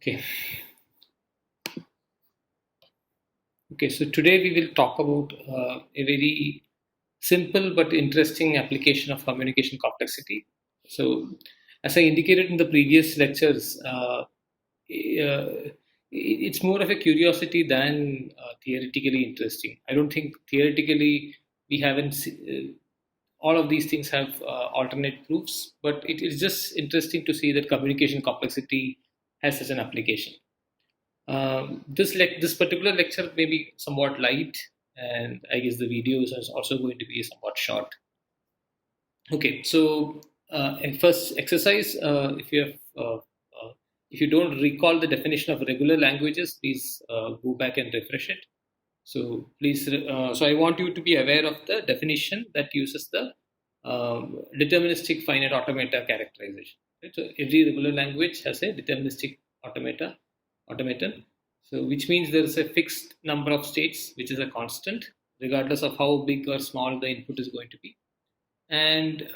Okay. Okay. So today we will talk about a very simple but interesting application of communication complexity. So, as I indicated in the previous lectures, it's more of a curiosity than theoretically interesting. I don't think theoretically we haven't. All of these things have alternate proofs, but it is just interesting to see that communication complexity has such an application. This particular lecture may be somewhat light, and I guess the videos is also going to be somewhat short. Okay, so and first exercise, if you don't recall the definition of regular languages, please go back and refresh it. So please, so I want you to be aware of the definition that uses the deterministic finite automata characterization. Right? So every regular language has a deterministic automaton. So which means there is a fixed number of states, which is a constant, regardless of how big or small the input is going to be. And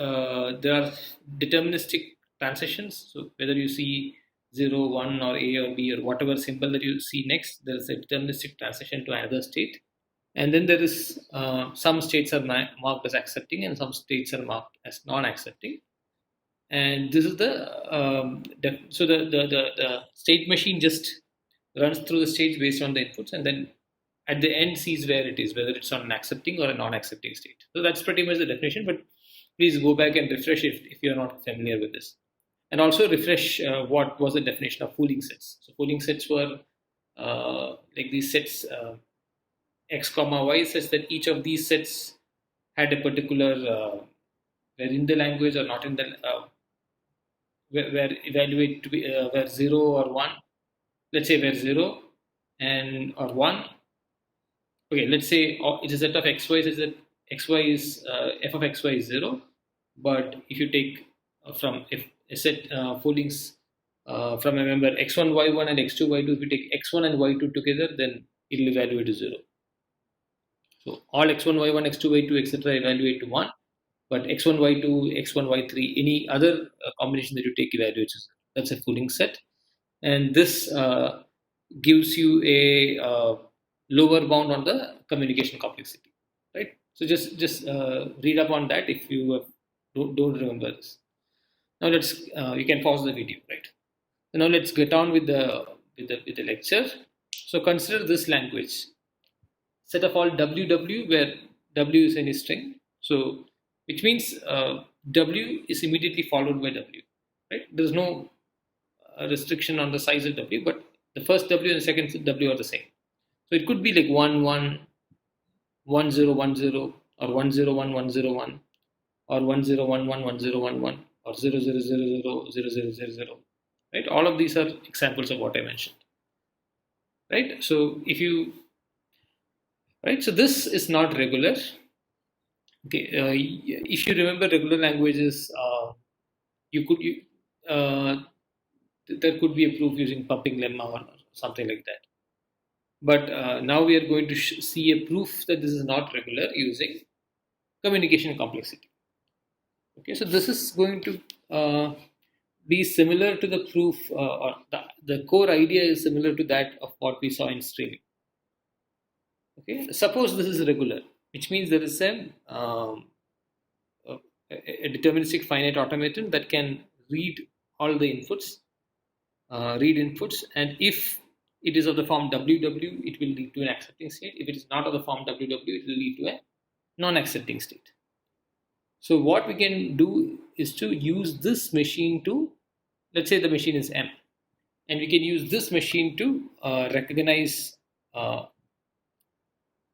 there are deterministic transitions. So whether you see 0, 1, or A or B or whatever symbol that you see next, there is a deterministic transition to another state. And then there is some states are marked as accepting and some states are marked as non-accepting. And this is so the state machine just runs through the states based on the inputs, and then at the end sees where it is, whether it's on an accepting or a non-accepting state. So that's pretty much the definition, but please go back and refresh if you're not familiar with this. And also refresh what was the definition of pooling sets. So pooling sets were like these sets x comma y, such that each of these sets had a particular where in the language or not in the where evaluate to be where 0 or 1, let's say where 0 and or 1. Okay, let's say it's a set of xy such that xy is f of xy is 0, but if you take from if a set foldings from a member x1 y1 and x2 y2, if you take x1 and y2 together, then it will evaluate to 0. So all x1 y1 x2 y2 etc evaluate to 1, but x1 y2 x1 y3 any other combination that you take evaluates. That's a fooling set, and this gives you a lower bound on the communication complexity, right? So just read up on that if you don't remember this. Now let's you can pause the video, right? So now let's get on with the lecture. So consider this language set of all ww where w is any string. So which means w is immediately followed by w, right? There's no restriction on the size of w, but the first w and the second w are the same. So it could be like 1 1 1 0 1 0 or 1 0 1 1 0 1 or 1 0 1 1 1 0 1 1 or 0 0 0 0 0 0 0 0, right? All of these are examples of what I mentioned, right? So if you right, so this is not regular. Okay, if you remember regular languages, you could there could be a proof using pumping lemma or something like that. But now we are going to see a proof that this is not regular using communication complexity. Okay, so this is going to be similar to the proof, or the core idea is similar to that of what we saw in streaming. Okay, suppose this is regular, which means there is a deterministic finite automaton that can read all the inputs, and if it is of the form WW, it will lead to an accepting state. If it is not of the form WW, it will lead to a non-accepting state. So what we can do is to use this machine to, let's say the machine is M, and we can use this machine to uh,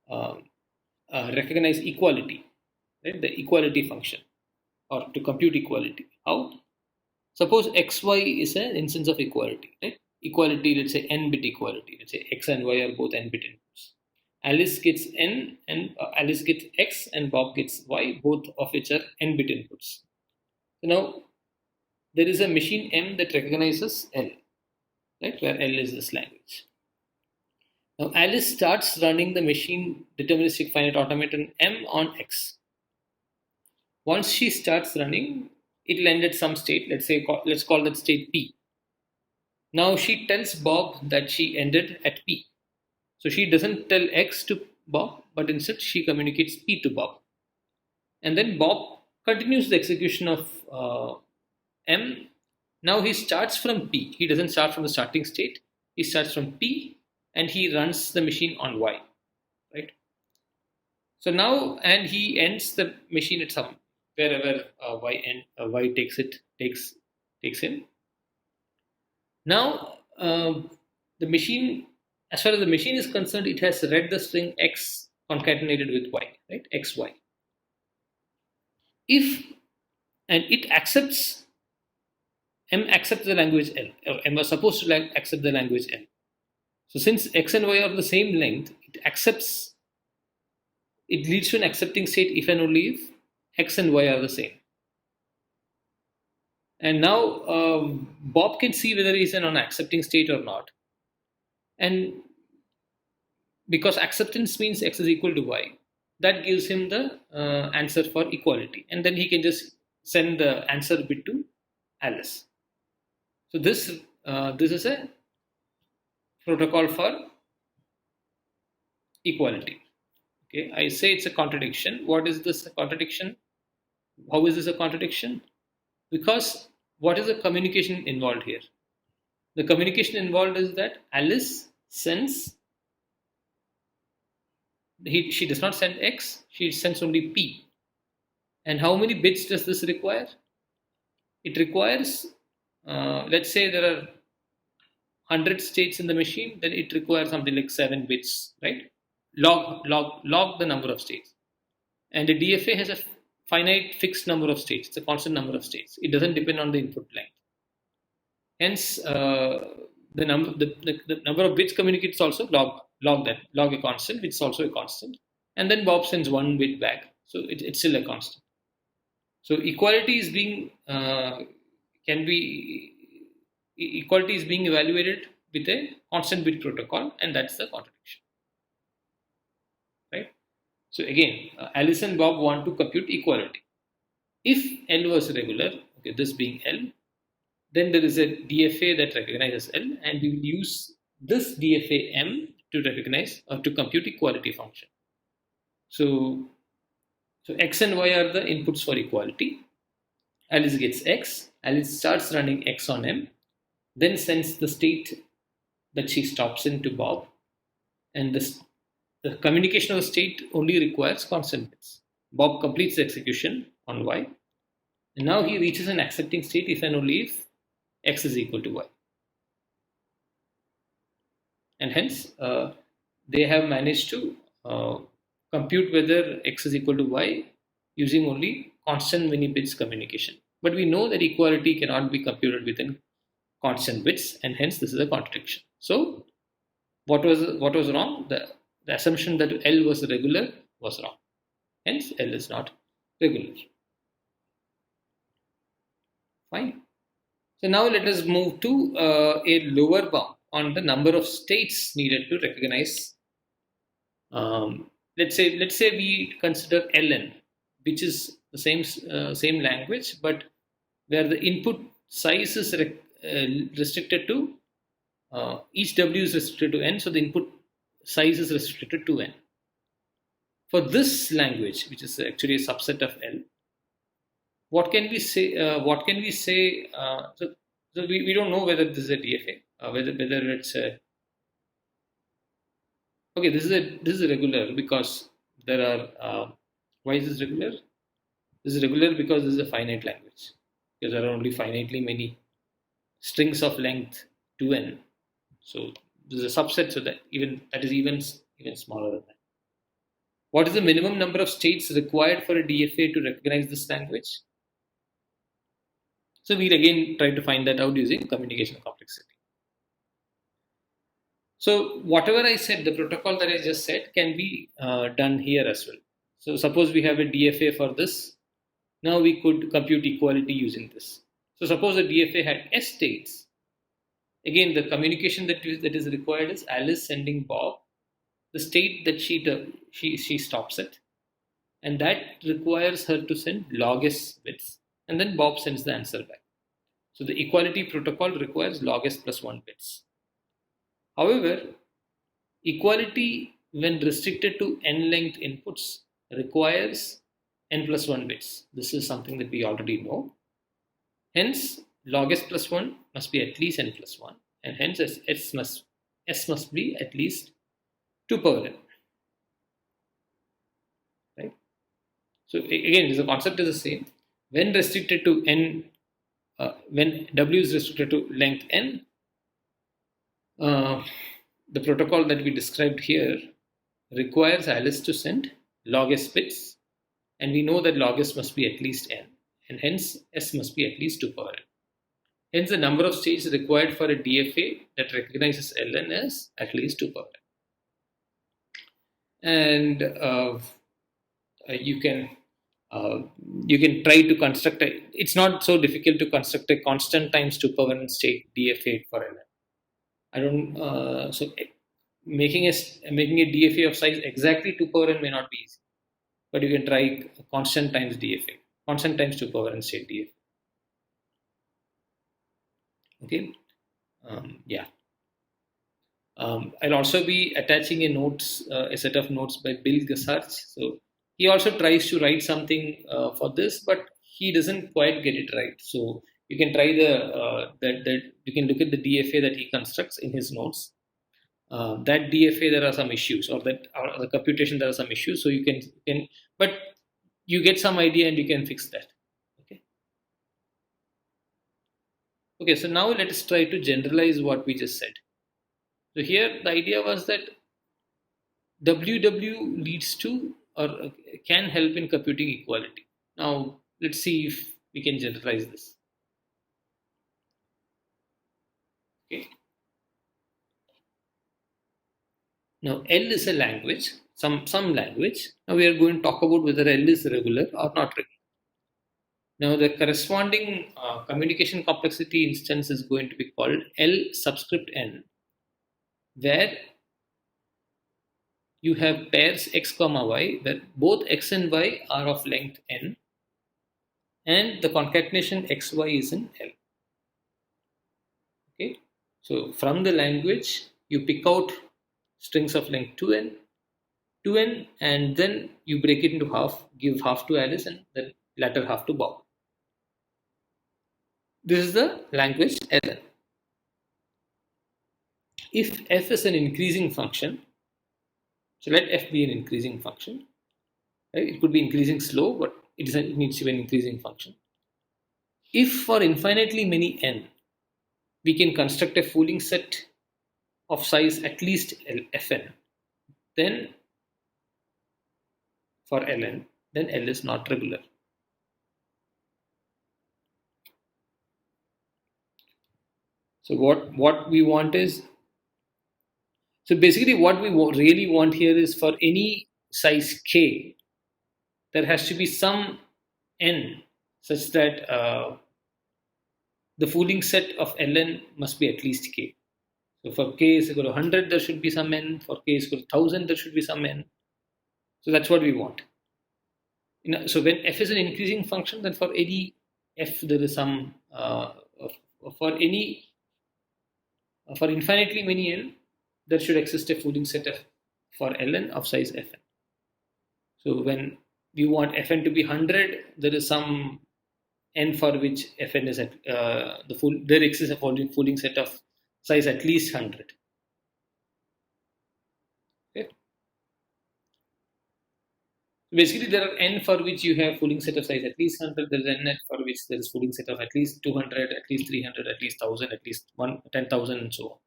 uh, recognize equality, right? The equality function, or to compute equality. How? Suppose xy is an instance of equality, right? Equality, let's say n bit equality. Let's say x and y are both n bit inputs. Alice gets n and Alice gets x and Bob gets y, both of which are n bit inputs. So now there is a machine M that recognizes L, right? Where L is this language. Now Alice starts running the machine deterministic finite automaton M on X. Once she starts running, it will end at some state. Let's call that state P. Now she tells Bob that she ended at P. So she doesn't tell X to Bob, but instead she communicates P to Bob. And then Bob continues the execution of M. Now he starts from P. He doesn't start from the starting state. He starts from P and he runs the machine on Y, right? So now, and he ends the machine at some wherever Y takes him. Now, the machine, as far as the machine is concerned, it has read the string X concatenated with Y, right? XY. If and it accepts M accepts the language L, or M was supposed to accept the language L. So since X and Y are the same length, it leads to an accepting state if and only if X and Y are the same. And now Bob can see whether he's in an accepting state or not. And because acceptance means X is equal to Y, that gives him the answer for equality. And then he can just send the answer bit to Alice. So this is a protocol for equality. Okay, I say it's a contradiction. What is this contradiction? How is this a contradiction? Because what is the communication involved here? The communication involved is that Alice sends, she does not send X, she sends only P. And how many bits does this require? It requires, let's say there are 100 states in the machine, then it requires something like 7 bits, right? Log the number of states. And the DFA has a finite fixed number of states. It's a constant number of states. It doesn't depend on the input length. Hence, the number of bits communicated is also log a constant, which is also a constant. And then Bob sends 1 bit back. So it's still a constant. So equality is being evaluated with a constant bit protocol, and that's the contradiction, right? So again, Alice and Bob want to compute equality. If L was regular, okay, this being L, then there is a DFA that recognizes L, and we will use this DFA M to recognize or to compute equality function. So X and Y are the inputs for equality. Alice gets X. Alice starts running X on M, then sends the state that she stops in to Bob, and the communication of the state only requires constant bits. Bob completes the execution on Y, and now he reaches an accepting state if and only if X is equal to Y. And hence, they have managed to compute whether X is equal to Y using only constant many bits communication. But we know that equality cannot be computed within constant bits, and hence this is a contradiction. So what was wrong? The assumption that L was regular was wrong. Hence L is not regular. Fine. So now let us move to a lower bound on the number of states needed to recognize. Let's say we consider ln, which is the same language, but where the input size is restricted to each W is restricted to n, so the input size is restricted to n. For this language, which is actually a subset of L, what can we say? So we don't know whether this is a DFA, whether it's a okay. This is regular because there are. Why is this regular? This is regular because this is a finite language. Because there are only finitely many strings of length 2n. So this is a subset, so that is even smaller than that. What is the minimum number of states required for a DFA to recognize this language? So we'll again try to find that out using communication complexity. So whatever I said, the protocol that I just said can be done here as well. So suppose we have a DFA for this. Now we could compute equality using this. So suppose the DFA had S states. Again, the communication that is required is Alice sending Bob the state that she stops at, and that requires her to send log S bits, and then Bob sends the answer back. So the equality protocol requires log s plus 1 bits. However, equality when restricted to n length inputs requires n plus 1 bits. This is something that we already know. Hence, log s plus 1 must be at least n plus 1, and hence s must be at least 2 power n. Right? So again, the concept is the same. When restricted to n, when w is restricted to length n, the protocol that we described here requires Alice to send log s bits, and we know that log s must be at least n, and hence s must be at least 2 power n. Hence, the number of stages required for a DFA that recognizes ln is at least 2 power n. And you can try to construct it's not so difficult to construct a constant times 2 power n state DFA for ln. I don't so making a DFA of size exactly 2 power n may not be easy, but you can try constant times DFA, constant times 2 power n state DFA. Okay, yeah. I'll also be attaching a set of notes by Bill Gasarch. So he also tries to write something for this, but he doesn't quite get it right. So you can try you can look at the DFA that he constructs in his notes. That DFA there are some issues, or the computation there are some issues. So you can, but you get some idea and you can fix that. Okay, so now let us try to generalize what we just said. So here the idea was that WW leads to or can help in computing equality. Now let's see if we can generalize this. Okay. Now L is a language, some language. Now we are going to talk about whether L is regular or not regular. Now the corresponding communication complexity instance is going to be called L subscript n, where you have pairs x comma y, where both x and y are of length n, and the concatenation xy is in L. Okay, so from the language you pick out strings of length 2n, and then you break it into half, give half to Alice and the latter half to Bob. This is the language ln. If f is an increasing function, so let f be an increasing function. Right? It could be increasing slow, but it needs to be an increasing function. If for infinitely many n, we can construct a Fooling set of size at least fn, then for ln, then L is not regular. So what we want is, so basically what we really want here is for any size k, there has to be some n such that the Fooling set of ln must be at least k. So for k is equal to 100, there should be some n. For k is equal to 1000, there should be some n. So that's what we want. So when f is an increasing function, then for any f there is some for infinitely many n, there should exist a Fooling set for ln of size fn. So when we want fn to be 100, there is some n for which fn is at there exists a Fooling set of size at least 100. Okay. Basically, there are n for which you have Fooling set of size at least 100. There is n for which there is Fooling set of at least 200, at least 300, at least 1000, at least 10,000, and so on.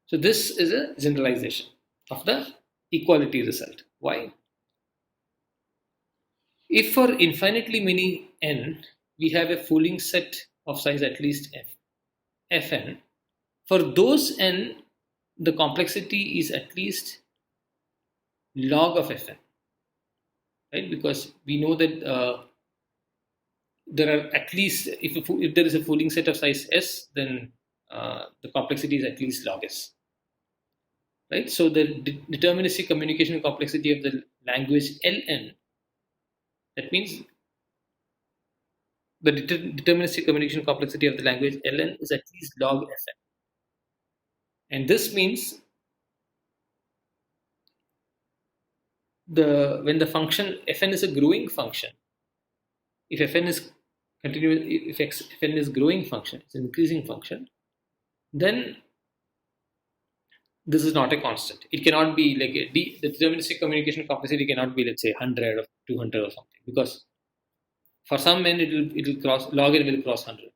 So this is a generalization of the equality result. Why? If for infinitely many n, we have a Fooling set of size at least fn, for those n, the complexity is at least log of fn, right? Because we know that there are at least, if there is a Fooling set of size s, then the complexity is at least log s, right? So the deterministic communication complexity of the language ln, that means the deterministic communication complexity of the language ln is at least log fn. And this means when the function fn is a growing function, if fn is continuous, if fn is growing function, it's an increasing function, then this is not a constant. It cannot be like the deterministic communication complexity cannot be, let's say, 100 or 200 or something, because for some n it will cross, log n will cross 100,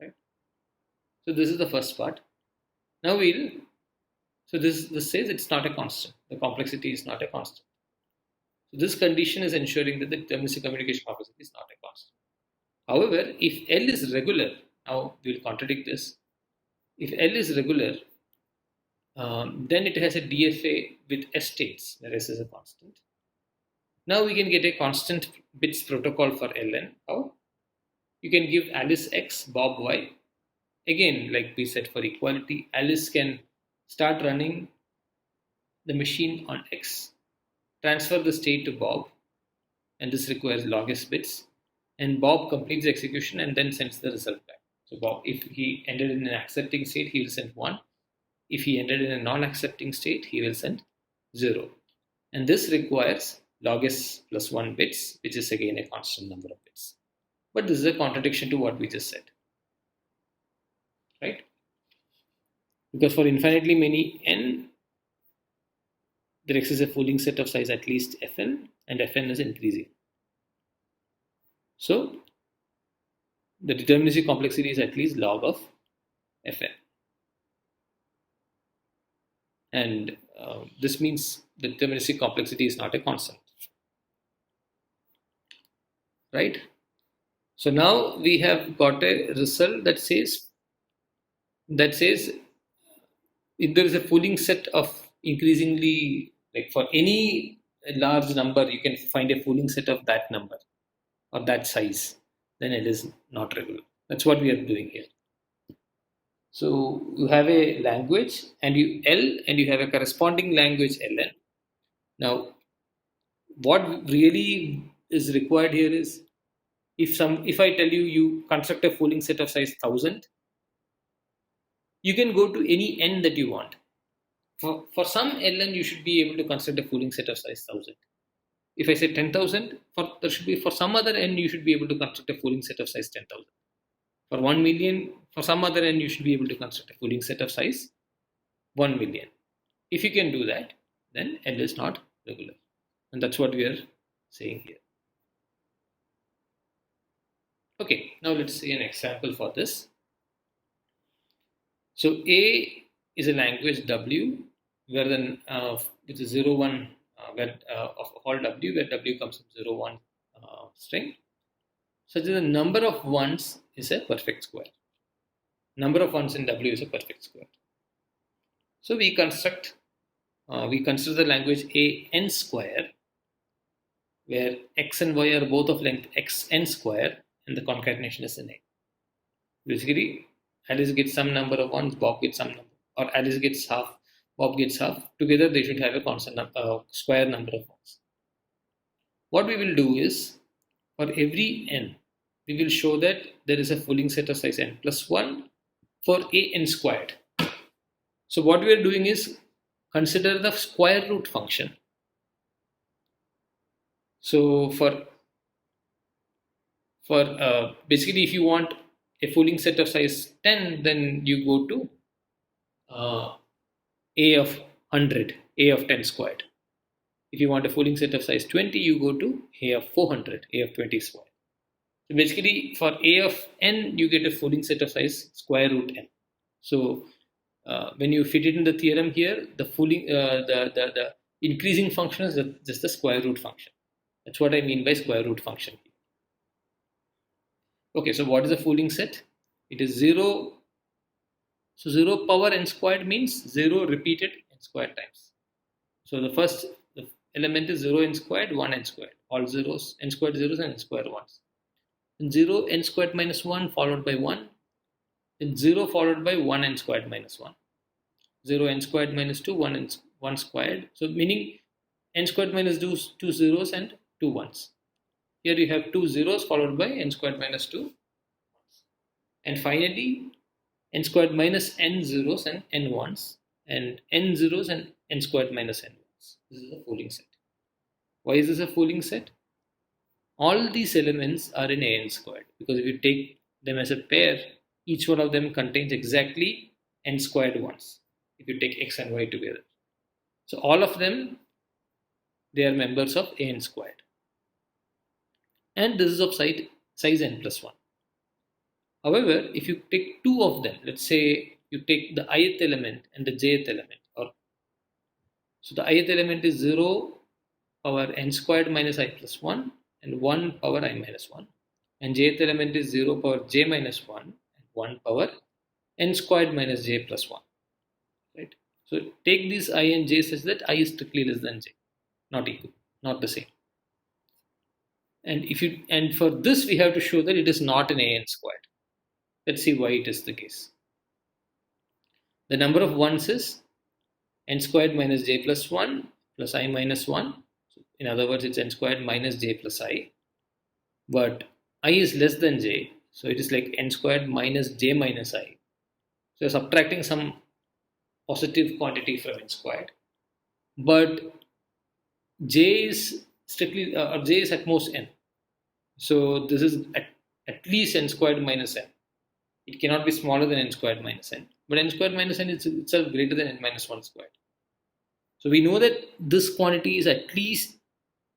right? So this is the first part. Now this says it's not a constant. The complexity is not a constant. So this condition is ensuring that the deterministic communication complexity is not a constant. However, if L is regular, now we will contradict this. If L is regular, then it has a DFA with S states, where S is a constant. Now we can get a constant bits protocol for Ln. How? You can give Alice X, Bob Y. Again, like we said, for equality, Alice can start running the machine on X, transfer the state to Bob, and this requires log S bits, and Bob completes the execution and then sends the result back. So Bob, if he ended in an accepting state, he will send 1. If he ended in a non-accepting state, he will send 0. And this requires log S plus 1 bits, which is again a constant number of bits. But this is a contradiction to what we just said, right? Because for infinitely many n, there exists a Fooling set of size at least fn, and fn is increasing. So the deterministic complexity is at least log of fn. And this means the deterministic complexity is not a constant, right? So now we have got a result that says if there is a Fooling set of increasingly, like for any large number, you can find a Fooling set of that number or that size, then it is not regular. That's what we are doing here. So you have a language and you have a corresponding language ln. Now, what really is required here is, if I tell you construct a Fooling set of size 1000, you can go to any n that you want. For some ln, you should be able to construct a Fooling set of size 1000. If I say 10,000, for some other n, you should be able to construct a Fooling set of size 10,000. For 1 million, for some other n, you should be able to construct a Fooling set of size 1 million. If you can do that, then L is not regular. And that's what we are saying here. Okay, now let's see an example for this. So A is a language W, where then which is 0, 1, of all W, where W comes from 0, 1 string, such that the number of ones is a perfect square. Number of ones in W is a perfect square. So we consider the language A n square, where x and y are both of length x n square, and the concatenation is in A. Basically, Alice gets some number of ones, Bob gets some number, or Alice gets half, Bob gets half. Together they should have a constant square number of ones. What we will do is, for every n, we will show that there is a Fooling set of size n plus 1 for a n squared. So what we are doing is consider the square root function. So for basically, if you want a Fooling set of size 10, then you go to a of 100, a of 10 squared. If you want a Fooling set of size 20, you go to a of 400, a of 20 squared. So basically, for a of n, you get a Fooling set of size square root n. So when you fit it in the theorem here, the increasing function is just the square root function. That's what I mean by square root function. Okay, so what is a Fooling set? It is 0. So 0 power n squared means 0 repeated n squared times. So the first element is 0 n squared, 1 n squared. All zeros, n squared zeros and n squared ones. And 0 n squared minus 1 followed by 1. Then 0 followed by 1 n squared minus 1. 0 n squared minus 2, 1 squared. So meaning n squared minus 2 zeros and 2 ones. Here you have two zeros followed by n squared minus 2. And finally, n squared minus n zeros and n ones, and n zeros and n squared minus n ones. This is a Fooling set. Why is this a Fooling set? All these elements are in an squared, because if you take them as a pair, each one of them contains exactly n squared ones if you take x and y together. So all of them, they are members of an squared, and this is of size n plus 1. However, if you take two of them, let's say you take the ith element and the jth element, or so the ith element is 0 power n squared minus I plus 1 and 1 power I minus 1, and jth element is 0 power j minus 1 and 1 power n squared minus j plus 1. Right? So take these I and j such that I is strictly less than j, not equal, not the same. And for this we have to show that it is not an an squared. Let's see why it is the case. The number of ones is n squared minus j plus 1 plus I minus 1. So in other words, it's n squared minus j plus I. But I is less than j, so it is like n squared minus j minus I. So you're subtracting some positive quantity from n squared. But j is strictly, j is at most n. So this is at least n squared minus n. It cannot be smaller than n squared minus n. But n squared minus n is itself greater than n minus 1 squared. So we know that this quantity is at least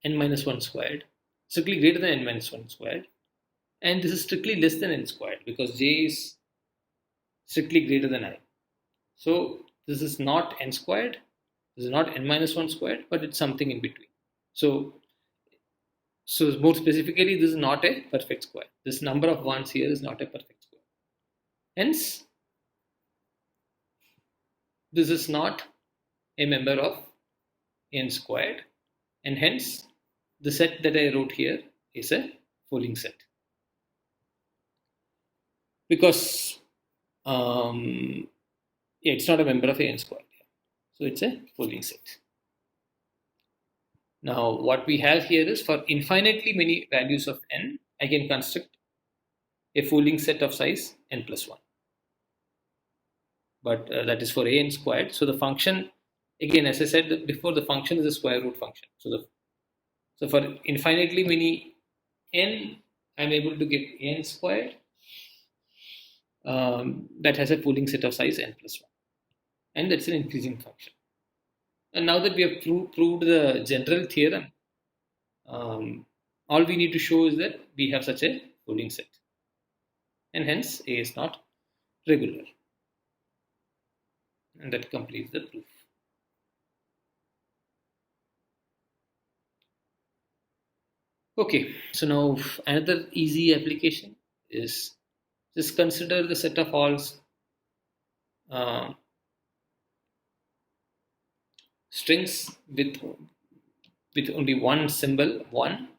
n minus 1 squared, strictly greater than n minus 1 squared. And this is strictly less than n squared because j is strictly greater than I. So this is not n squared, this is not n minus 1 squared, but it's something in between. So more specifically, this is not a perfect square. This number of ones here is not a perfect square. Hence, this is not a member of n squared, and hence the set that I wrote here is a Fooling set. Because it's not a member of n squared. So it's a Fooling set. Now what we have here is for infinitely many values of n, I can construct a Fooling set of size n plus 1. But that is for a n squared. So the function, again, as I said before, the function is a square root function. So for infinitely many n, I'm able to get n squared that has a Fooling set of size n plus 1. And that's an increasing function. And now that we have proved the general theorem, all we need to show is that we have such a Fooling set. And hence A is not regular. And that completes the proof. Okay, so now another easy application is just consider the set of all strings with only one symbol, one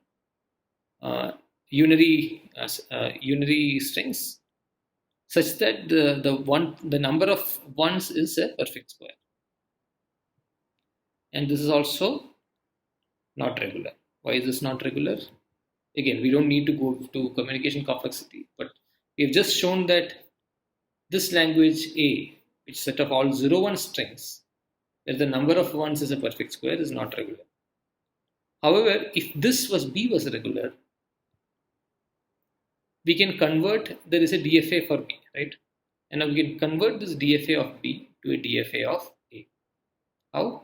unary strings, such that the number of ones is a perfect square, and this is also not regular. Why is this not regular? Again, we don't need to go to communication complexity, but we've just shown that this language A, which is set of all 0-1 strings, where the number of ones is a perfect square, is not regular. However, if this B was regular, we can convert, there is a DFA for B, right? And now we can convert this DFA of B to a DFA of A. How?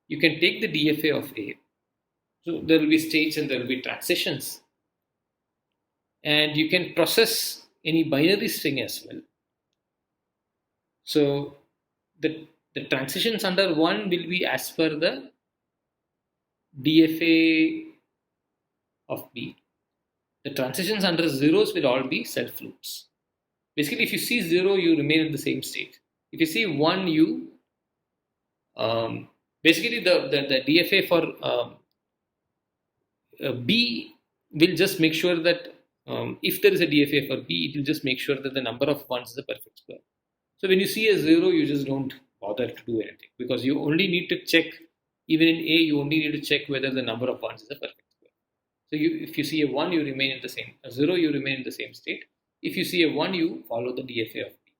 You can take the DFA of A. So there will be states and there will be transitions. And you can process any binary string as well. So the transitions under 1 will be as per the DFA of B. The transitions under zeros will all be self loops. Basically, if you see 0, you remain in the same state. If you see 1, you basically the DFA for B will just make sure that if there is a DFA for B, it will just make sure that the number of ones is a perfect square. So when you see a 0, you just don't bother to do anything, because you only need to check, even in A, you only need to check whether the number of ones is a perfect square. So if you see a 1, you remain in the same, a 0, you remain in the same state. If you see a 1, you follow the DFA of B.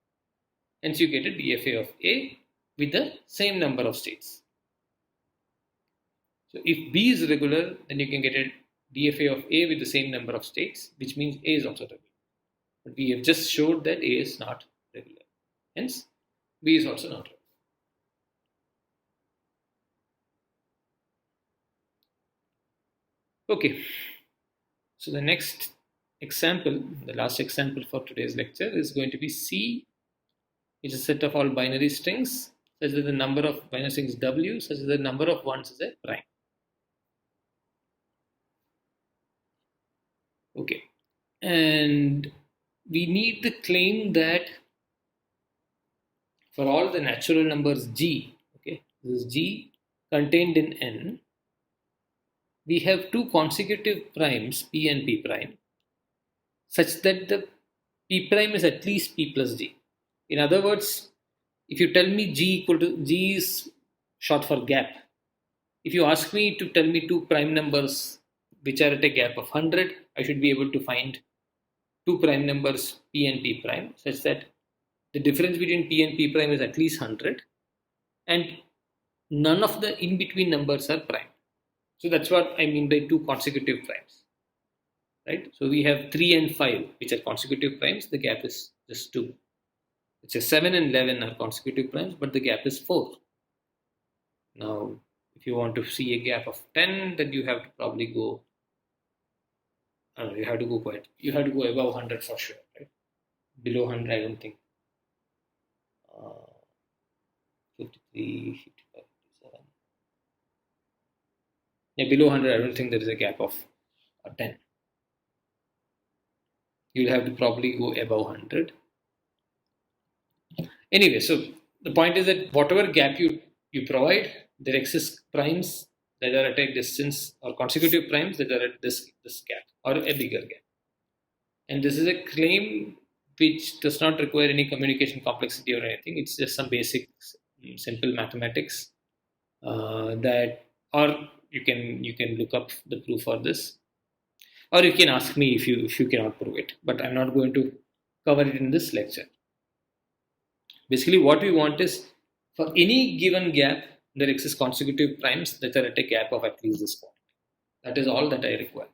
Hence you get a DFA of A with the same number of states. So if B is regular, then you can get a DFA of A with the same number of states, which means A is also regular. But we have just showed that A is not regular. Hence, B is also not regular. Okay. So the next example, the last example for today's lecture is going to be C, which is a set of all binary strings such that the number of binary strings W such that the number of ones is a prime. Okay. And we need the claim that for all the natural numbers G, okay, this is G contained in N, we have two consecutive primes P and P prime such that the P prime is at least P plus G. In other words, if you tell me G is short for gap. If you ask me to tell me two prime numbers which are at a gap of 100, I should be able to find two prime numbers P and P prime such that the difference between P and P prime is at least 100 and none of the in-between numbers are prime. So that's what I mean by two consecutive primes. Right? So we have 3 and 5 which are consecutive primes, the gap is just 2. It's a 7 and 11 are consecutive primes, but the gap is 4. Now, if you want to see a gap of 10, then you have to probably go, you have to go above 100 for sure, right? Below 100, I don't think. 53, 55, 57. Yeah, below 100, I don't think there is a gap of 10. You'll have to probably go above 100. Anyway, so the point is that whatever gap you provide, there exist primes that are at a distance or consecutive primes that are at this gap or a bigger gap. And this is a claim which does not require any communication complexity or anything. It's just some basic, simple mathematics that, or you can look up the proof for this, or you can ask me if you cannot prove it. But I'm not going to cover it in this lecture. Basically, what we want is for any given gap, there exist consecutive primes that are at a gap of at least this point. That is all that I require.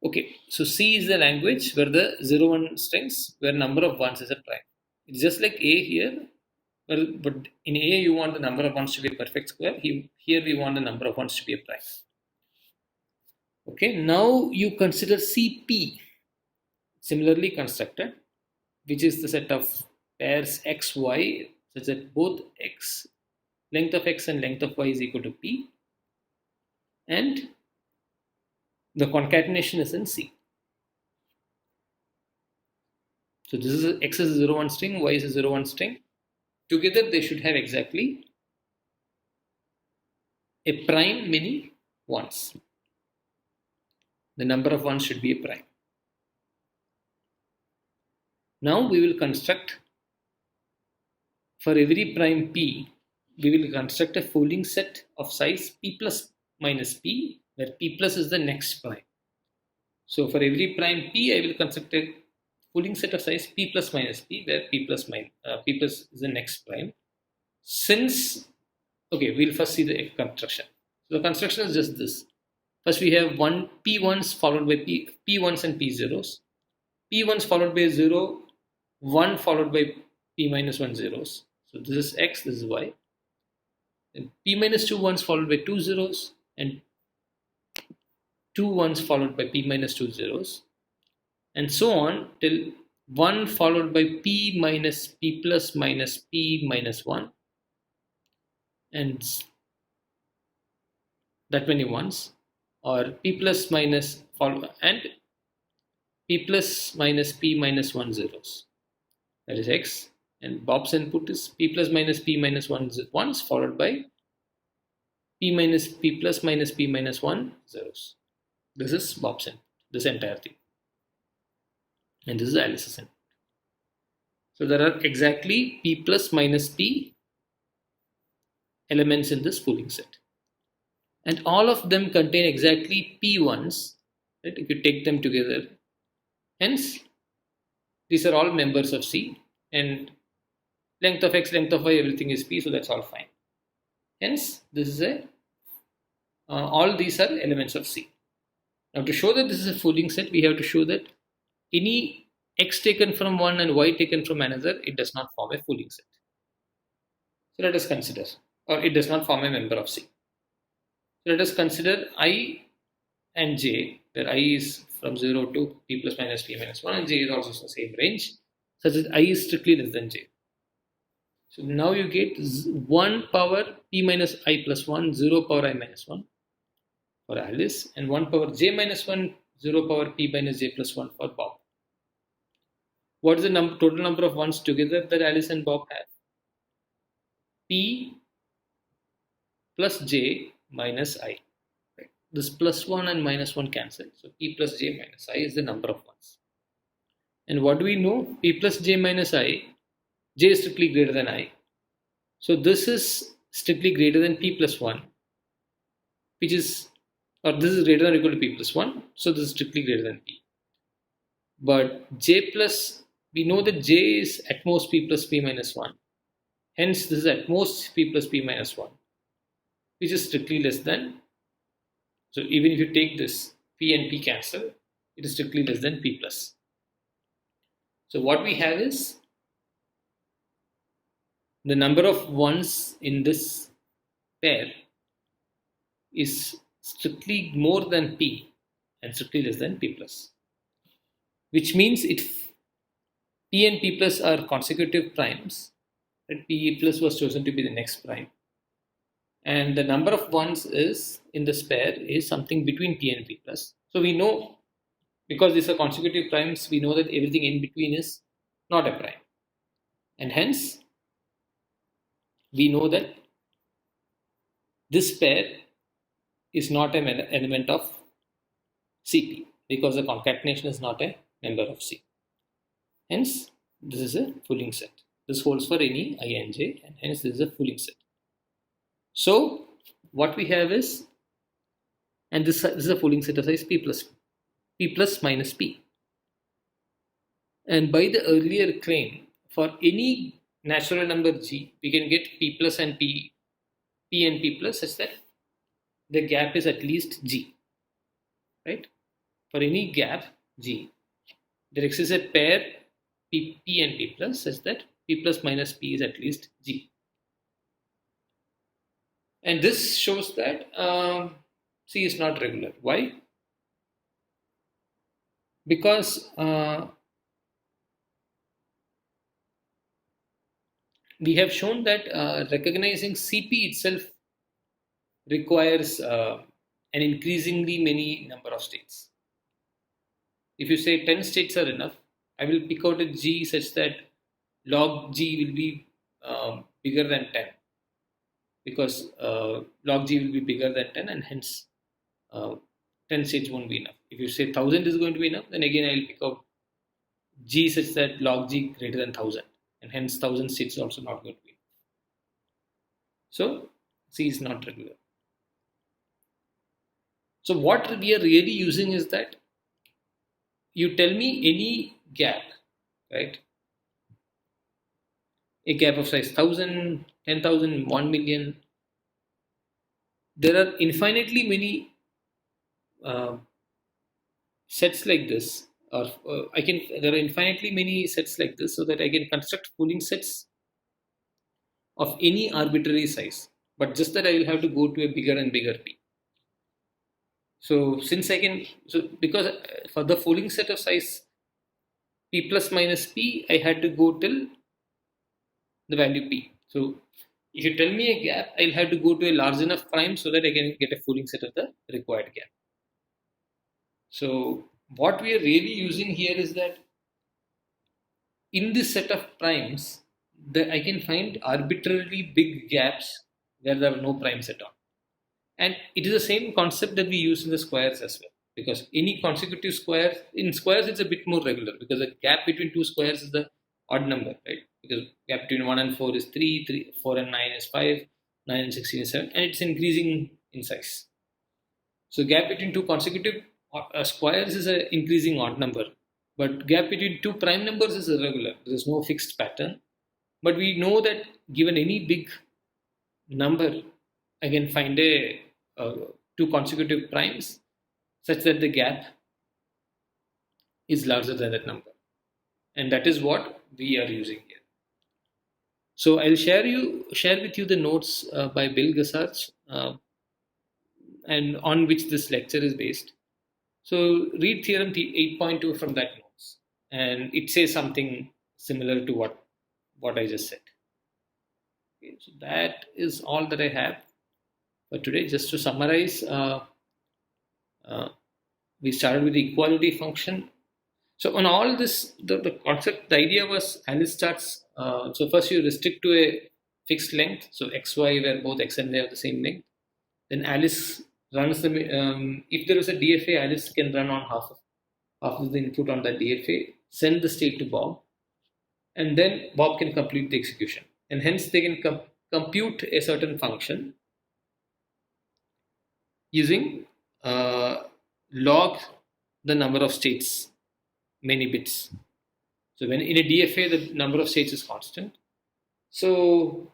Okay, so C is the language where the 0, 1 strings, where number of ones is a prime. It's just like A here, but in A you want the number of ones to be a perfect square. Here we want the number of ones to be a prime. Okay, now you consider CP, similarly constructed, which is the set of pairs x, y, such that both length of x and length of y is equal to p, and the concatenation is in C. So this is x is a 0, 1 string, y is a 0, 1 string. Together they should have exactly a prime many ones. The number of ones should be a prime. Now we will construct, for every prime p, we will construct a Fooling set of size p plus minus p, where p plus is the next prime. So for every prime p, I will construct a Fooling set of size p plus minus p, where p plus is the next prime. Okay, we'll first see the construction. So the construction is just this. First we have p1s followed by p1s and p0s. p1s followed by 0, 1 followed by p minus 1 zeros. So this is x, this is y. And p minus 2 ones followed by 2 zeros, and 2 ones followed by p minus 2 zeros, and so on till 1 followed by p minus p plus minus p minus 1, and that many ones, or p plus minus and p plus minus p minus 1 zeros. That is x, and Bob's input is p plus minus p minus 1 ones followed by p minus p plus minus p minus 1 zeros. This is Bob's input, this entire thing. And this is Alice's input. So there are exactly p plus minus p elements in this Fooling set. and all of them contain exactly p ones, right? If you take them together, hence these are all members of C, and length of x, length of y, everything is p, so that's all fine. Hence, this is a all these are elements of C. Now, to show that this is a Fooling set, we have to show that any x taken from one and y taken from another, it does not form a Fooling set. So let us consider, or it does not form a member of C. So let us consider I and j, where I is from 0 to p plus minus p minus 1, and j is also the same range, such that I is strictly less than j. So now you get 1 power p minus I plus 1, 0 power I minus 1 for Alice, and 1 power j minus 1, 0 power p minus j plus 1 for Bob. What is the total number of ones together that Alice and Bob have? P plus j minus I. Right. This plus 1 and minus 1 cancel. So p plus j minus I is the number of ones. And what do we know? P plus j minus I, j is strictly greater than I. So this is strictly greater than p plus 1, which is, or this is greater than or equal to p plus 1. So this is strictly greater than p. But j plus, we know that j is at most p plus p minus 1. Hence, this is at most p plus p minus 1, which is strictly less than. So even if you take this, p and p cancel, it is strictly less than p plus. So what we have is the number of ones in this pair is strictly more than p and strictly less than p plus, which means if p and p plus are consecutive primes, that p plus was chosen to be the next prime, and the number of ones is in this pair is something between p and p plus. So we know, because these are consecutive primes, we know that everything in between is not a prime, and hence we know that this pair is not an element of CP, because the concatenation is not a member of C. Hence, this is a Fooling set. This holds for any I and j, and hence this is a Fooling set. So what we have is, and this is a Fooling set of size p plus minus p. And by the earlier claim, for any natural number g, we can get p plus and p and p plus such that the gap is at least g, right? For any gap g, there exists a pair p and p plus such that p plus minus p is at least g. And this shows that C is not regular. Why? Because we have shown that recognizing CP itself requires an increasingly many number of states. If you say 10 states are enough, I will pick out a G such that log G will be bigger than 10, because log G will be bigger than 10, and hence 10 states won't be enough. If you say 1000 is going to be enough, then again I will pick out G such that log G greater than 1000, and hence 1000 states is also not going to be enough. So C is not regular. So what we are really using is that you tell me any gap, right? A gap of size 1000, 10,000, 1 million. There are infinitely many sets like this, or there are infinitely many sets like this, so that I can construct Fooling sets of any arbitrary size, but just that I will have to go to a bigger and bigger p. So since I can, so because for the Fooling set of size p plus minus p, I had to go till the value p. So if you tell me a gap, I'll have to go to a large enough prime so that I can get a Fooling set of the required gap. So what we are really using here is that in this set of primes, I can find arbitrarily big gaps where there are no primes at all. And it is the same concept that we use in the squares as well, because any consecutive square, in squares it's a bit more regular, because the gap between two squares is the odd number, right? Because gap between 1 and 4 is 3, 4 and 9 is 5, 9 and 16 is 7, and it's increasing in size. So gap between two consecutive squares is an increasing odd number, but gap between two prime numbers is irregular. There is no fixed pattern. But we know that given any big number, I can find uh, two consecutive primes such that the gap is larger than that number, and that is what we are using here. So I'll share with you the notes by Bill Gasarch, and on which this lecture is based. So read theorem 8.2 from that notes, and it says something similar to what I just said. Okay, so that is all that I have for today. Just to summarize, uh, we started with the equality function. So on all this, the concept, the idea was Alice starts. So first you restrict to a fixed length, so xy where both x and y have the same length. Then Alice runs the. If there is a DFA, Alice can run on half of the input on that DFA, send the state to Bob, and then Bob can complete the execution. And hence they can compute a certain function using log the number of states, many bits. So when in a DFA the number of states is constant, so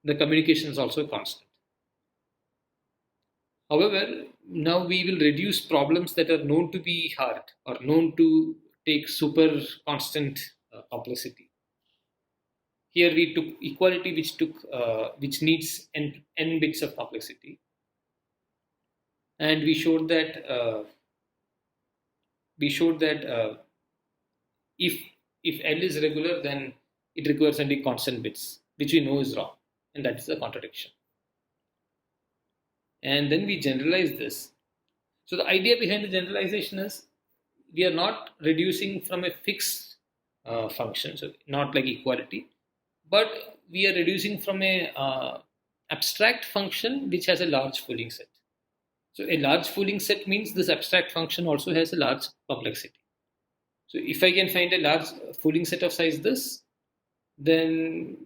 the communication is also constant. However, now we will reduce problems that are known to be hard or known to take super constant complexity. Here we took equality, which needs n bits of complexity, and we showed that if L is regular, then it requires only constant bits, which we know is wrong, and that is a contradiction. And then we generalize this. So the idea behind the generalization is we are not reducing from a fixed function, so not like equality, but we are reducing from a abstract function which has a large Fooling set. So a large Fooling set means this abstract function also has a large complexity. So if I can find a large Fooling set of size this, then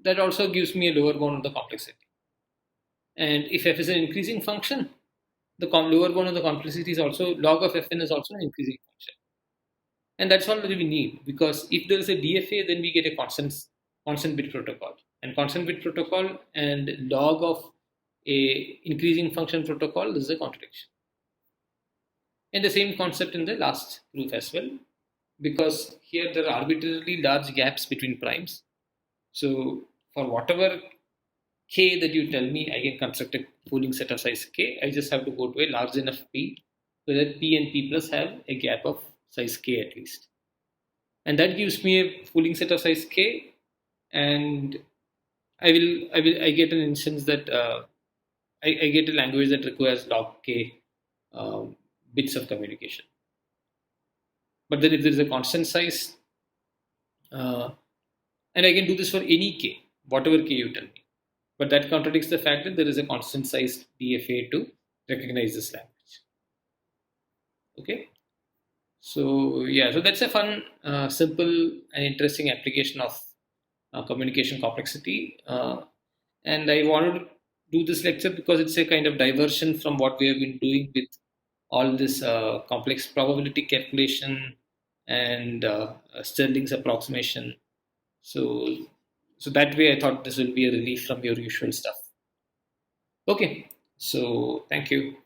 that also gives me a lower bound of the complexity. And if f is an increasing function, the lower bound of the complexity is also log of fn is also an increasing function. And that's all that we need, because if there is a DFA, then we get a constant bit protocol. And constant bit protocol and log of a increasing function protocol, this is a contradiction. And the same concept in the last proof as well, because here there are arbitrarily large gaps between primes. So for whatever k that you tell me, I can construct a Fooling set of size k. I just have to go to a large enough p so that p and p plus have a gap of size k at least. And that gives me a Fooling set of size k, and I get an instance that I get a language that requires log k bits of communication. But then if there is a constant size, and I can do this for any k, whatever k you tell me. But that contradicts the fact that there is a constant sized DFA to recognize this language. Okay. So yeah, so that's a fun, simple and interesting application of communication complexity. And I wanted to do this lecture because it's a kind of diversion from what we have been doing with all this complex probability calculation and Stirling's approximation. So that way I thought this will be a relief from your usual stuff. Okay, so thank you.